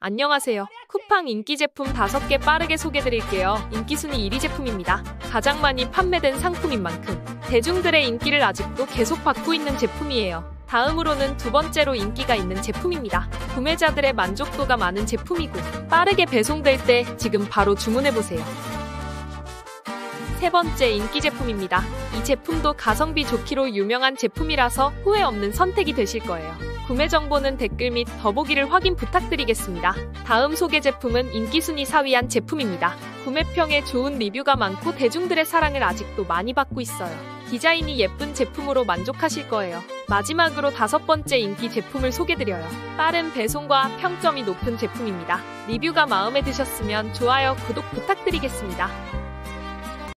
안녕하세요. 쿠팡 인기 제품 5개 빠르게 소개드릴게요. 인기순위 1위 제품입니다. 가장 많이 판매된 상품인 만큼 대중들의 인기를 아직도 계속 받고 있는 제품이에요. 다음으로는 두 번째로 인기가 있는 제품입니다. 구매자들의 만족도가 많은 제품이고 빠르게 배송될 때 지금 바로 주문해보세요. 세 번째 인기 제품입니다. 이 제품도 가성비 좋기로 유명한 제품이라서 후회 없는 선택이 되실 거예요. 구매 정보는 댓글 및 더보기를 확인 부탁드리겠습니다. 다음 소개 제품은 인기순위 4위한 제품입니다. 구매평에 좋은 리뷰가 많고 대중들의 사랑을 아직도 많이 받고 있어요. 디자인이 예쁜 제품으로 만족하실 거예요. 마지막으로 5번째 인기 제품을 소개드려요. 빠른 배송과 평점이 높은 제품입니다. 리뷰가 마음에 드셨으면 좋아요, 구독 부탁드리겠습니다.